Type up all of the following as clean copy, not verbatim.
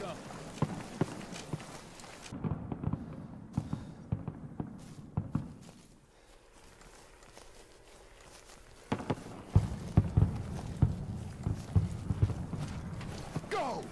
some. Go!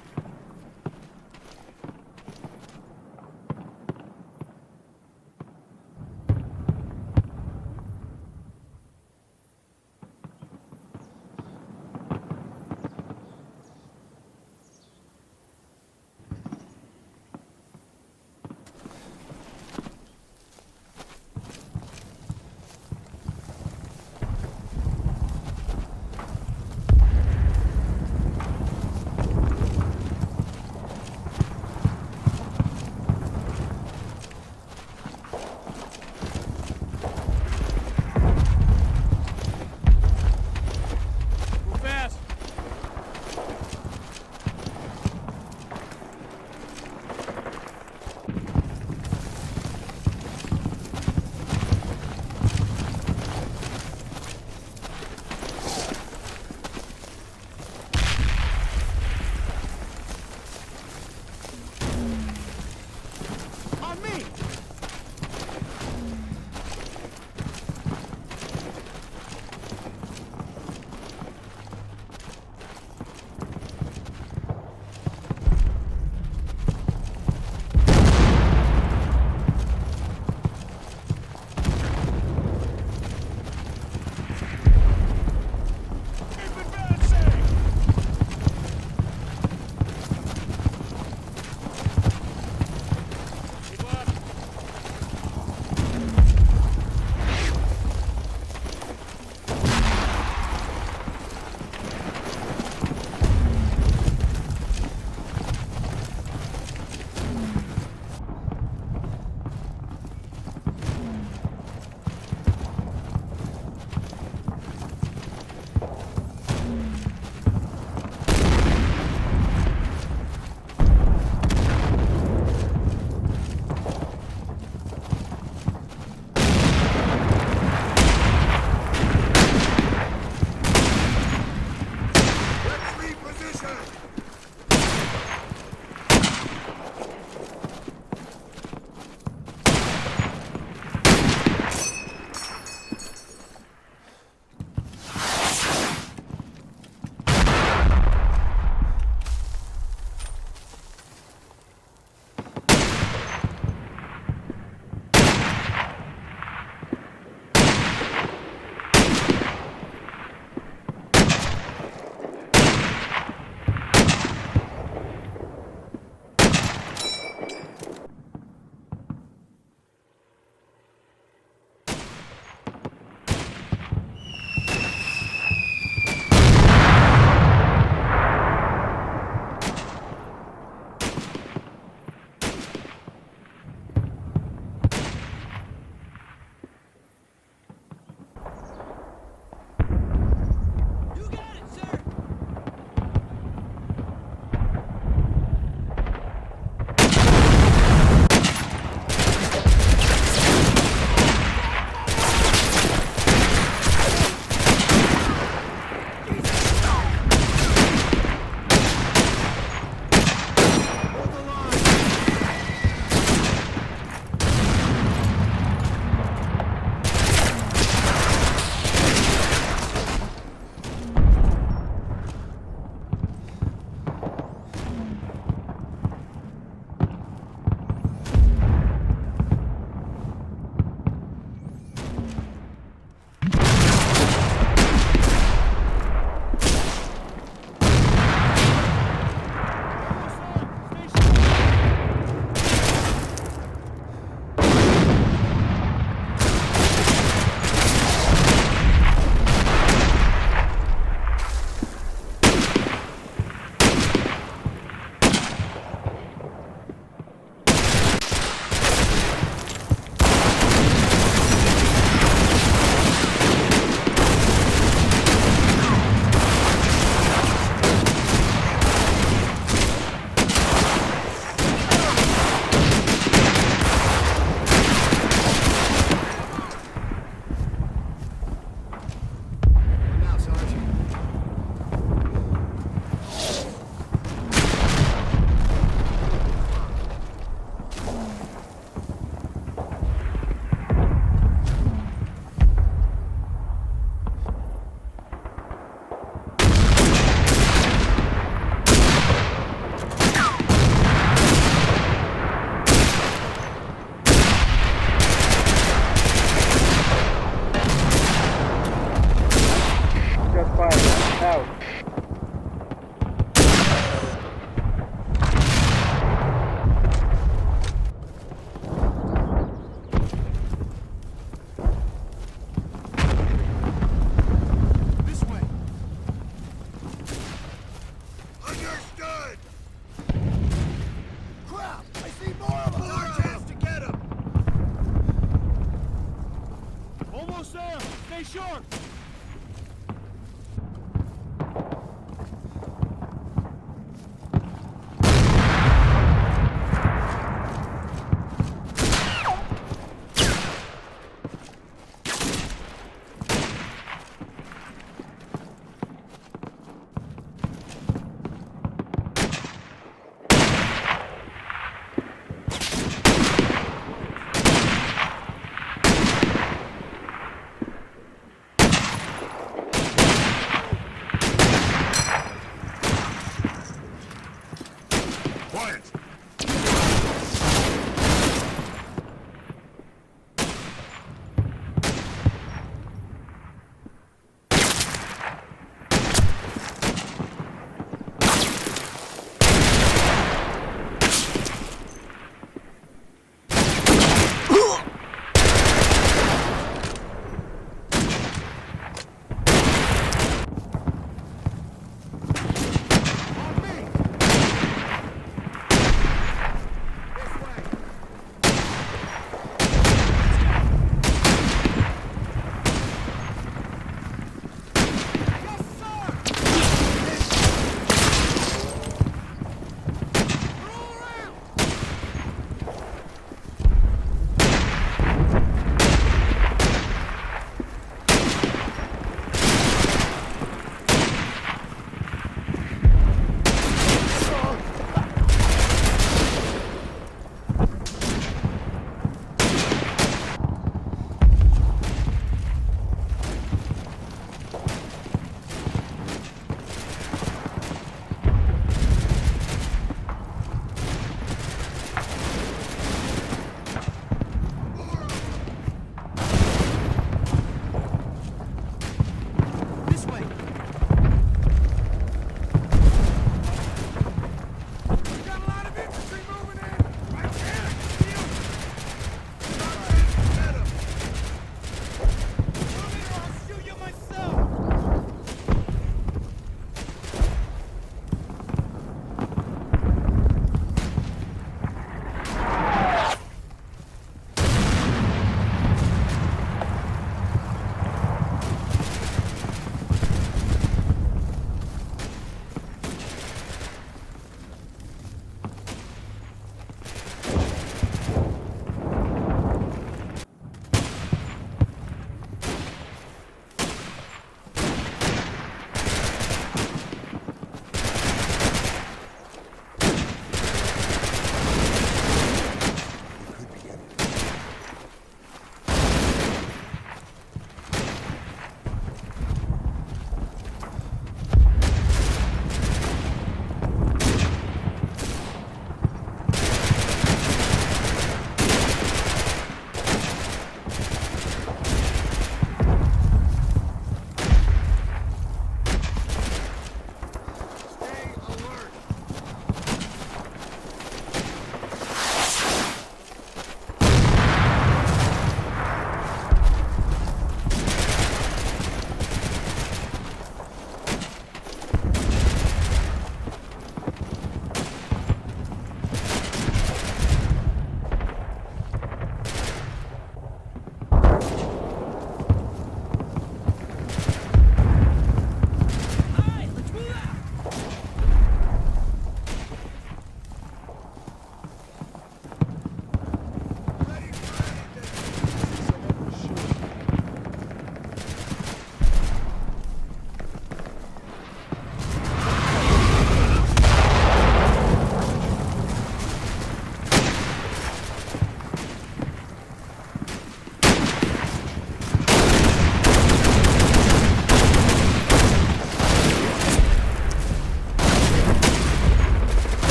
sure!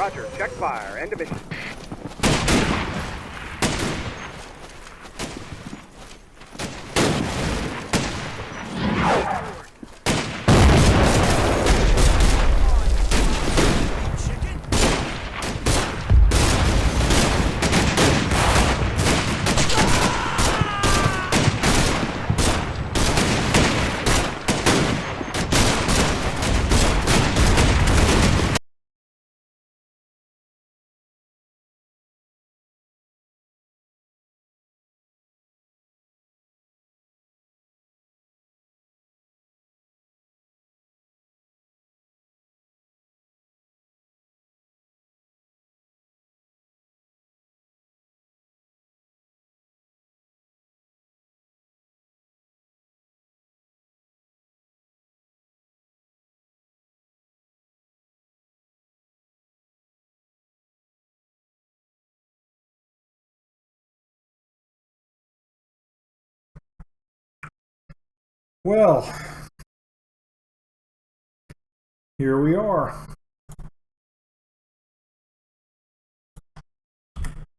Roger. Check fire. End of mission. Well, here we are.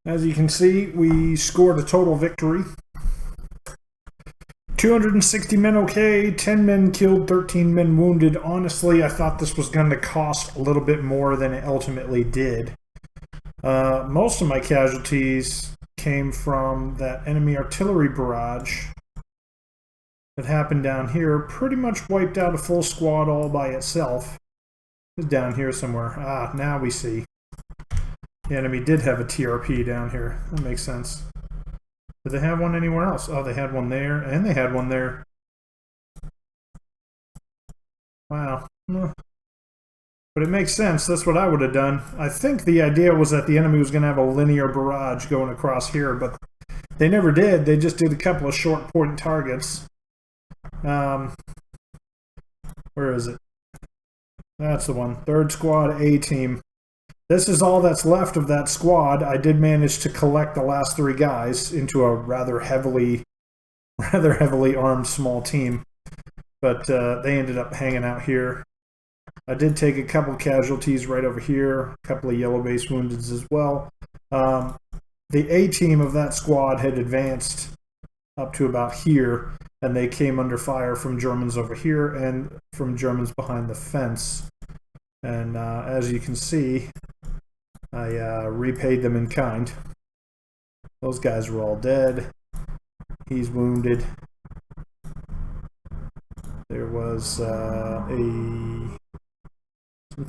As you can see, we scored a total victory. 260 men okay, 10 men killed, 13 men wounded. Honestly, I thought this was going to cost a little bit more than it ultimately did. Most of my casualties came from that enemy artillery barrage that happened down here. Pretty much wiped out a full squad all by itself. It's down here somewhere. Ah, now we see. The enemy did have a TRP down here. That makes sense. Did they have one anywhere else? Oh, they had one there, and they had one there. Wow. But it makes sense. That's what I would have done. I think the idea was that the enemy was going to have a linear barrage going across here, but they never did. They just did a couple of short point targets. Where is it? That's the one. Third squad, A team. This is all that's left of that squad. I did manage to collect the last 3 guys into a rather heavily armed small team, but they ended up hanging out here. I did take a couple casualties right over here, a couple of yellow base woundeds as well. The A team of that squad had advanced up to about here, and they came under fire from Germans over here and from Germans behind the fence. And as you can see, I repaid them in kind. Those guys were all dead. He's wounded. There was some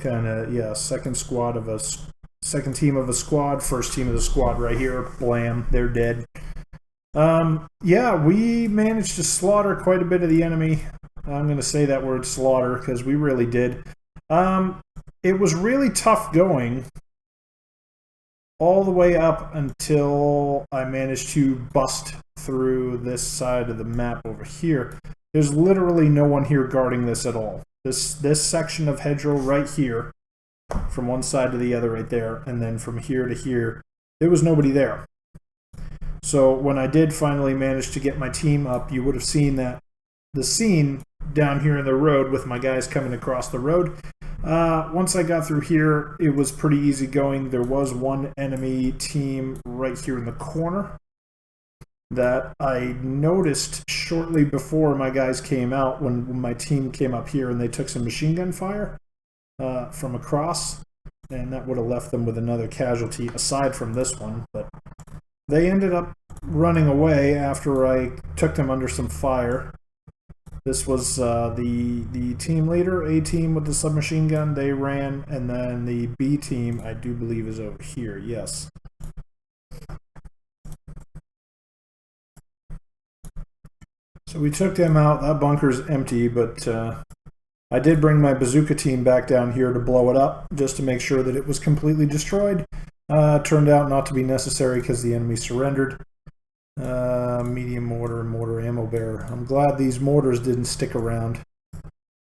kind of second team of a squad, first team of the squad right here. Blam, they're dead. We managed to slaughter quite a bit of the enemy. I'm going to say that word slaughter because we really did. It was really tough going all the way up until I managed to bust through this side of the map over here. There's literally no one here guarding this at all. This section of hedgerow right here, from one side to the other right there, and then from here to here, there was nobody there. So when I did finally manage to get my team up, you would have seen that the scene down here in the road with my guys coming across the road. Once I got through here, it was pretty easy going. There was one enemy team right here in the corner that I noticed shortly before my guys came out when my team came up here, and they took some machine gun fire from across, and that would have left them with another casualty aside from this one. But they ended up running away after I took them under some fire. This was the team leader, A team with the submachine gun. They ran, and then the B team, I do believe, is over here. Yes. So we took them out. That bunker's empty, but I did bring my bazooka team back down here to blow it up, just to make sure that it was completely destroyed. Turned out not to be necessary because the enemy surrendered. Medium mortar ammo bearer. I'm glad these mortars didn't stick around.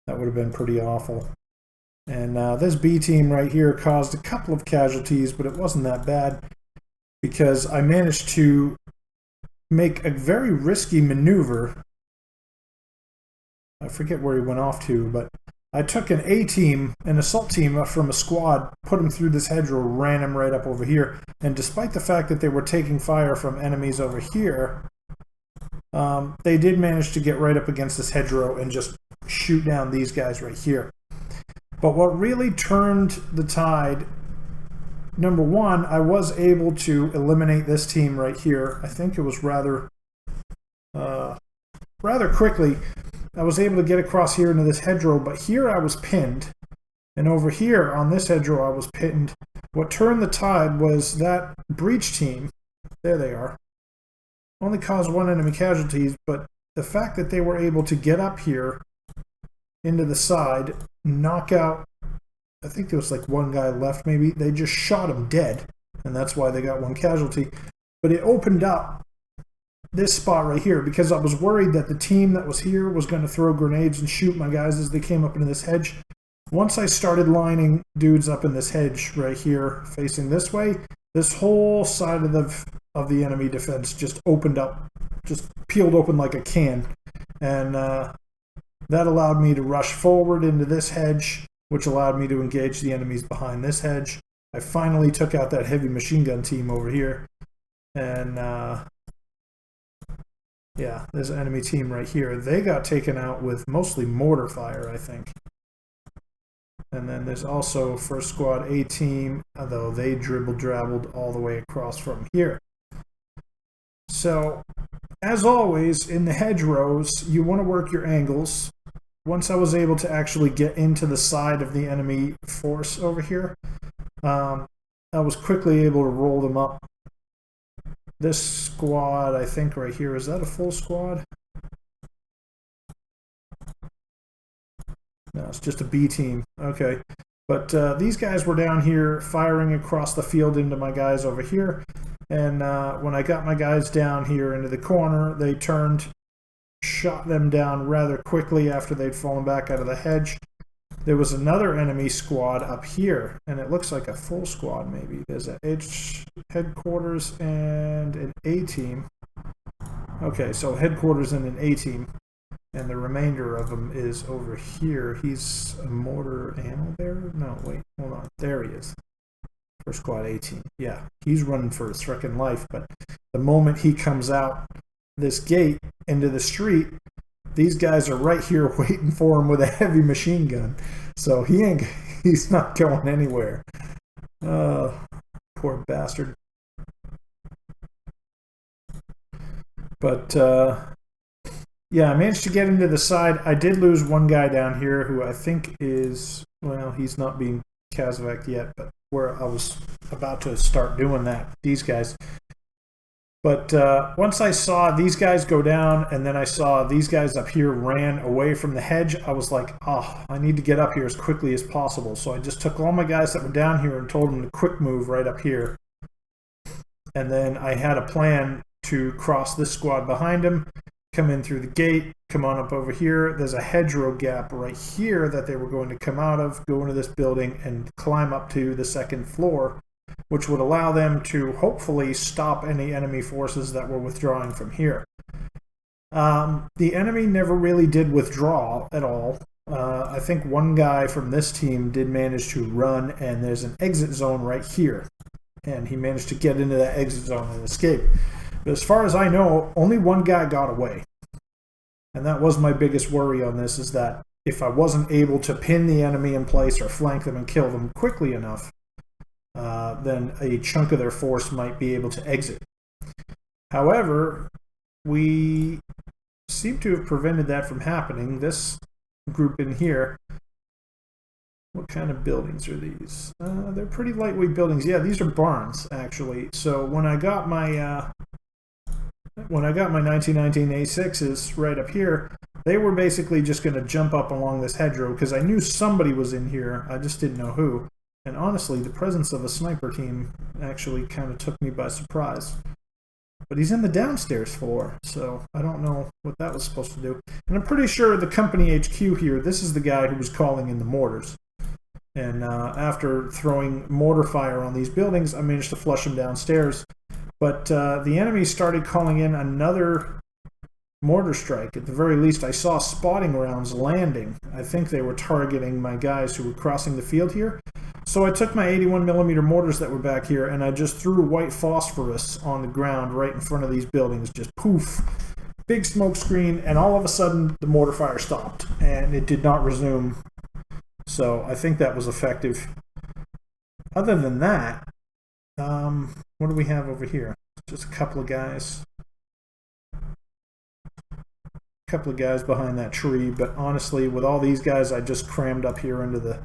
That would have been pretty awful. And this B team right here caused a couple of casualties, but it wasn't that bad because I managed to make a very risky maneuver. I forget where he went off to, but I took an A-team, an assault team from a squad, put them through this hedgerow, ran them right up over here. And despite the fact that they were taking fire from enemies over here, they did manage to get right up against this hedgerow and just shoot down these guys right here. But what really turned the tide, number one, I was able to eliminate this team right here. I think it was rather quickly. I was able to get across here into this hedgerow, but here I was pinned. And over here on this hedgerow I was pinned. What turned the tide was that breach team, there they are, only caused one enemy casualties, but the fact that they were able to get up here into the side, knock out, I think there was like one guy left maybe, they just shot him dead, and that's why they got one casualty. But it opened up this spot right here because I was worried that the team that was here was going to throw grenades and shoot my guys as they came up into this hedge. Once I started lining dudes up in this hedge right here facing this way, this whole side of the enemy defense just opened up, just peeled open like a can. And that allowed me to rush forward into this hedge, which allowed me to engage the enemies behind this hedge. I finally took out that heavy machine gun team over here. And yeah, there's an enemy team right here. They got taken out with mostly mortar fire, I think. And then there's also first squad A team, although they dribble-drabbled all the way across from here. So, as always, in the hedgerows, you want to work your angles. Once I was able to actually get into the side of the enemy force over here, I was quickly able to roll them up. This squad, I think right here, is that a full squad? No, it's just a B team. Okay. But these guys were down here firing across the field into my guys over here. And when I got my guys down here into the corner, they turned, shot them down rather quickly after they'd fallen back out of the hedge. There was another enemy squad up here, and it looks like a full squad maybe. There's a H headquarters and an A team. Okay, so headquarters and an A team. And the remainder of them is over here. He's a mortar ammo bearer? No, wait, hold on. There he is. First squad A team. Yeah, he's running for his frickin' life, but the moment he comes out this gate into the street, these guys are right here waiting for him with a heavy machine gun. So he's not going anywhere. Poor bastard. But yeah, I managed to get into the side. I did lose one guy down here who I think is, well, he's not being Kazakh yet, but where I was about to start doing that, these guys. But once I saw these guys go down, and then I saw these guys up here ran away from the hedge, I was like, oh, I need to get up here as quickly as possible. So I just took all my guys that were down here and told them to quick move right up here. And then I had a plan to cross this squad behind him, come in through the gate, come on up over here. There's a hedgerow gap right here that they were going to come out of, go into this building, and climb up to the second floor, which would allow them to hopefully stop any enemy forces that were withdrawing from here. The enemy never really did withdraw at all. I think one guy from this team did manage to run, and there's an exit zone right here. And he managed to get into that exit zone and escape. But as far as I know, only one guy got away. And that was my biggest worry on this, is that if I wasn't able to pin the enemy in place or flank them and kill them quickly enough, then a chunk of their force might be able to exit. However, we seem to have prevented that from happening. This group in here, what kind of buildings are these? They're pretty lightweight buildings. Yeah, these are barns, actually. So when I got my 1919 A6s right up here, they were basically just going to jump up along this hedgerow because I knew somebody was in here. I just didn't know who. And honestly, the presence of a sniper team actually kind of took me by surprise. But he's in the downstairs floor, so I don't know what that was supposed to do. And I'm pretty sure the company HQ here, this is the guy who was calling in the mortars. And after throwing mortar fire on these buildings, I managed to flush them downstairs. But the enemy started calling in another mortar strike. At the very least, I saw spotting rounds landing. I think they were targeting my guys who were crossing the field here. So I took my 81mm mortars that were back here and I just threw white phosphorus on the ground right in front of these buildings. Just poof, big smoke screen, and all of a sudden the mortar fire stopped and it did not resume. So I think that was effective. Other than that, what do we have over here? Just a couple of guys. Couple of guys behind that tree, but honestly, with all these guys I just crammed up here into the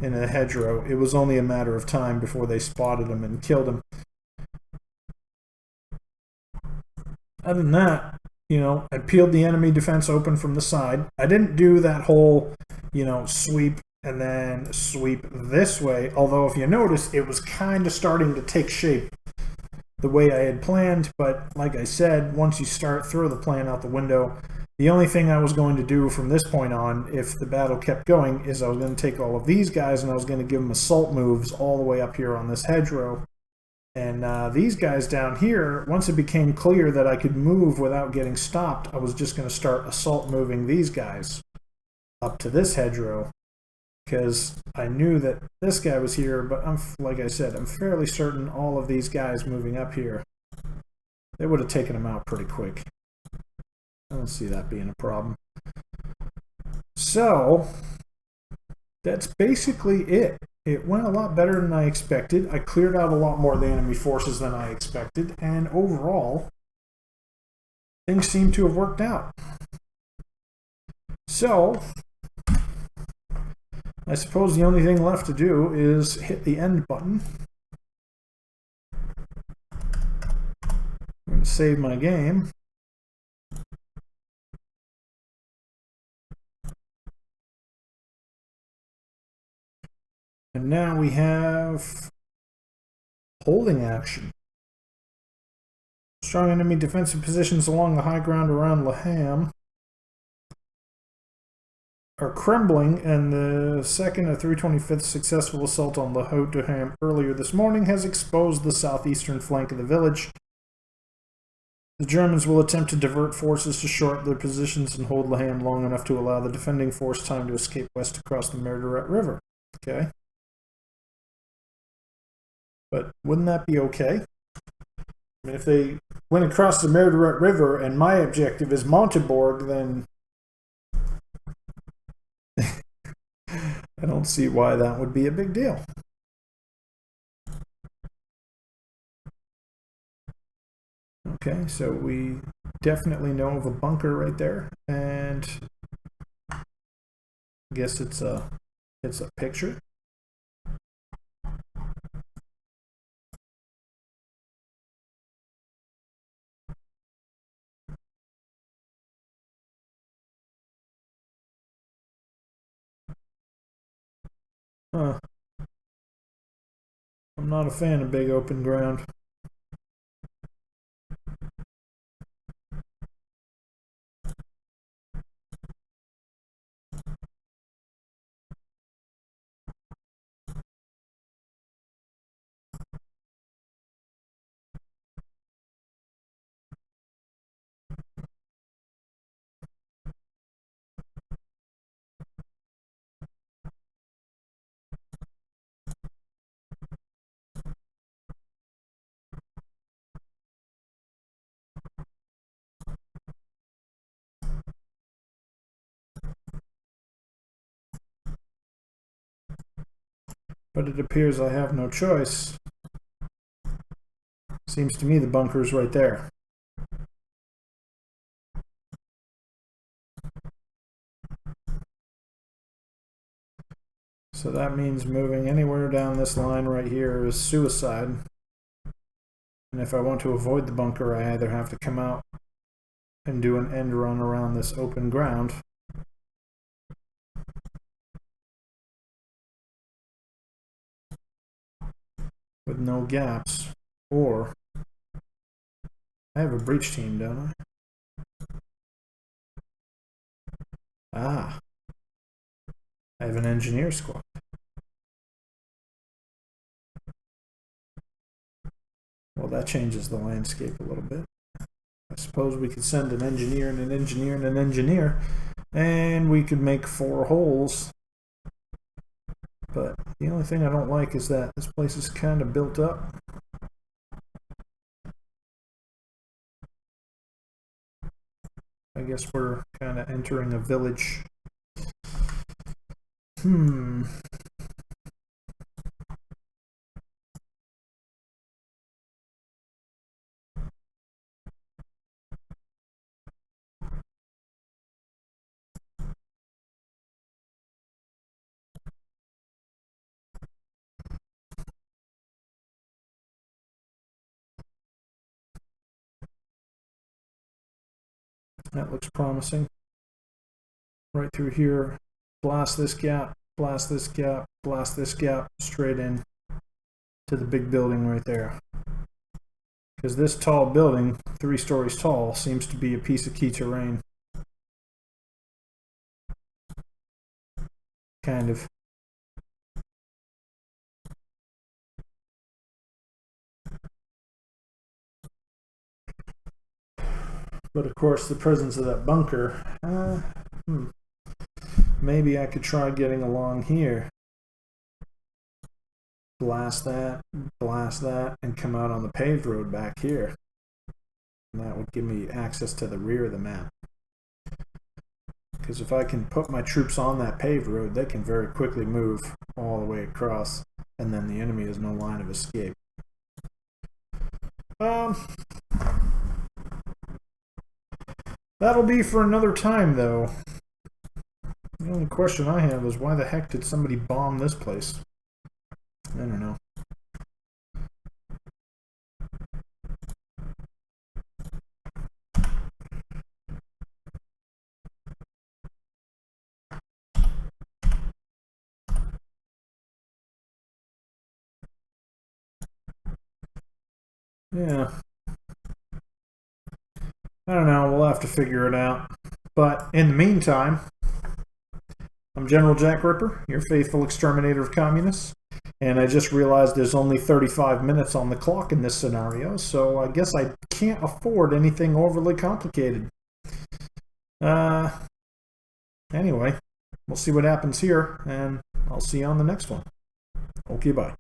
hedgerow, it was only a matter of time before they spotted him and killed him. Other than that, you know, I peeled the enemy defense open from the side. I didn't do that whole, you know, sweep and then sweep this way, although if you notice, it was kind of starting to take shape the way I had planned, but like I said, once you throw the plan out the window, the only thing I was going to do from this point on, if the battle kept going, is I was going to take all of these guys and I was going to give them assault moves all the way up here on this hedgerow. And these guys down here, once it became clear that I could move without getting stopped, I was just going to start assault moving these guys up to this hedgerow. Because I knew that this guy was here, but like I said, I'm fairly certain all of these guys moving up here, they would have taken him out pretty quick. I don't see that being a problem. So, that's basically it. It went a lot better than I expected. I cleared out a lot more of the enemy forces than I expected, and overall, things seem to have worked out. So, I suppose the only thing left to do is hit the end button. I'm going to save my game. And now we have holding action. Strong enemy defensive positions along the high ground around Laham are crumbling, and the 2nd of 325th successful assault on La Haute-de-Ham earlier this morning has exposed the southeastern flank of the village. The Germans will attempt to divert forces to shore up their positions and hold Laham long enough to allow the defending force time to escape west across the Merderet River. Okay. But wouldn't that be okay? I mean, if they went across the Merderet River and my objective is Montebourg, then I don't see why that would be a big deal. Okay, so we definitely know of a bunker right there, and I guess it's a picture. Huh. I'm not a fan of big open ground. But it appears I have no choice. Seems to me the bunker's right there. So that means moving anywhere down this line right here is suicide. And if I want to avoid the bunker, I either have to come out and do an end run around this open ground, with no gaps, or I have a breach team, don't I? Ah, I have an engineer squad. Well, that changes the landscape a little bit. I suppose we could send an engineer and an engineer and an engineer, and we could make 4 holes. But the only thing I don't like is that this place is kind of built up. I guess we're kind of entering a village. That looks promising. Right through here, blast this gap, blast this gap, blast this gap, straight in to the big building right there. Because this tall building, 3 stories tall, seems to be a piece of key terrain. Kind of. But of course, the presence of that bunker, maybe I could try getting along here. Blast that, and come out on the paved road back here. And that would give me access to the rear of the map. Because if I can put my troops on that paved road, they can very quickly move all the way across, and then the enemy has no line of escape. That'll be for another time, though. The only question I have is why the heck did somebody bomb this place? I don't know. Yeah. I don't know. We'll have to figure it out. But in the meantime, I'm General Jack Ripper, your faithful exterminator of communists. And I just realized there's only 35 minutes on the clock in this scenario, so I guess I can't afford anything overly complicated. Anyway, we'll see what happens here, and I'll see you on the next one. Okay, bye.